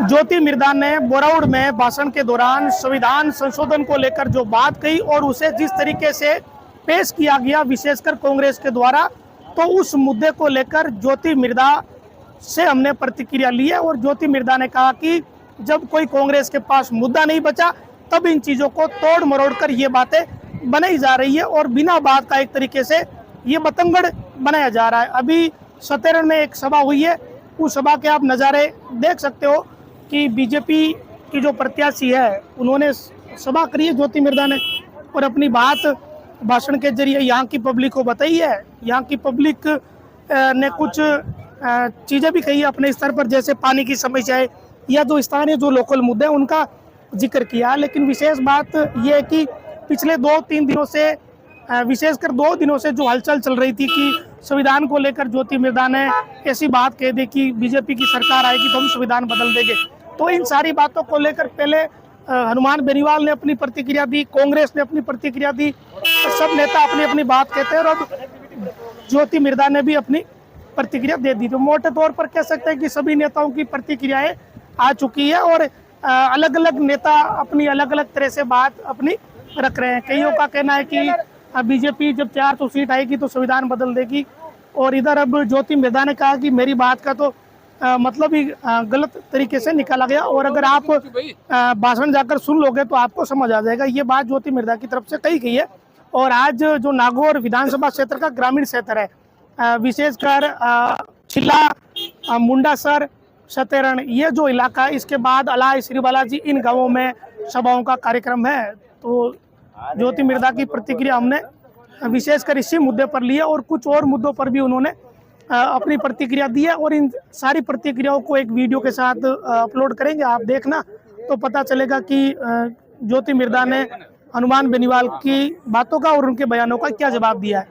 ज्योति मिर्धा ने बोराउड में भाषण के दौरान संविधान संशोधन को लेकर जो बात कही और उसे जिस तरीके से पेश किया गया विशेषकर कांग्रेस के द्वारा, तो उस मुद्दे को लेकर ज्योति मिर्धा से हमने प्रतिक्रिया ली है। और ज्योति मिर्धा ने कहा कि जब कोई कांग्रेस के पास मुद्दा नहीं बचा तब इन चीज़ों को तोड़ मरोड़ कर ये बातें बनाई जा रही है और बिना बात का एक तरीके से ये बतंगड़ बनाया जा रहा है। अभी सतेरण में एक सभा हुई है, उस सभा के आप नज़ारे देख सकते हो कि बीजेपी की जो प्रत्याशी है उन्होंने सभा करी है ज्योति मिर्धा ने और अपनी बात भाषण के जरिए यहाँ की पब्लिक को बताई है। यहाँ की पब्लिक ने कुछ चीज़ें भी कही अपने स्तर पर, जैसे पानी की समस्या है या जो स्थानीय जो लोकल मुद्दे हैं उनका जिक्र किया। लेकिन विशेष बात यह है कि पिछले 2-3 दिनों से, विशेषकर 2 दिनों से जो हलचल चल रही थी कि संविधान को लेकर ज्योति मिर्धा ने ऐसी बात कह दी कि बीजेपी की सरकार आएगी तो हम संविधान बदल देंगे। तो इन सारी बातों को लेकर पहले हनुमान बेनीवाल ने अपनी प्रतिक्रिया दी, कांग्रेस ने अपनी प्रतिक्रिया दी, तो सब नेता अपनी अपनी बात कहते हैं और अब ज्योति मिर्धा ने भी अपनी प्रतिक्रिया दे दी। तो मोटे तौर पर कह सकते हैं कि सभी नेताओं की प्रतिक्रियाएं आ चुकी है और अलग अलग नेता अपनी अलग अलग तरह से बात अपनी रख रहे हैं। कईयों का कहना है कि बीजेपी जब 400 सीट आएगी तो संविधान बदल देगी, और इधर अब ज्योति मिर्धा ने कहा कि मेरी बात का तो मतलब ही गलत तरीके से निकाला गया और अगर आप भाषण जाकर सुन लोगे तो आपको समझ आ जाएगा। ये बात ज्योति मिर्धा की तरफ से कही गई है। और आज जो नागौर विधानसभा क्षेत्र का ग्रामीण क्षेत्र है, विशेषकर छिल्ला, मुंडासर, सतेरण, ये जो इलाका है, इसके बाद अलाय, श्री बालाजी, इन गाँवों में सभाओं का कार्यक्रम है। तो ज्योति मिर्धा की प्रतिक्रिया हमने विशेषकर इसी मुद्दे पर ली है और कुछ और मुद्दों पर भी उन्होंने अपनी प्रतिक्रिया दी है और इन सारी प्रतिक्रियाओं को एक वीडियो के साथ अपलोड करेंगे, आप देखना तो पता चलेगा कि ज्योति मिर्धा ने हनुमान बेनीवाल की बातों का और उनके बयानों का क्या जवाब दिया है।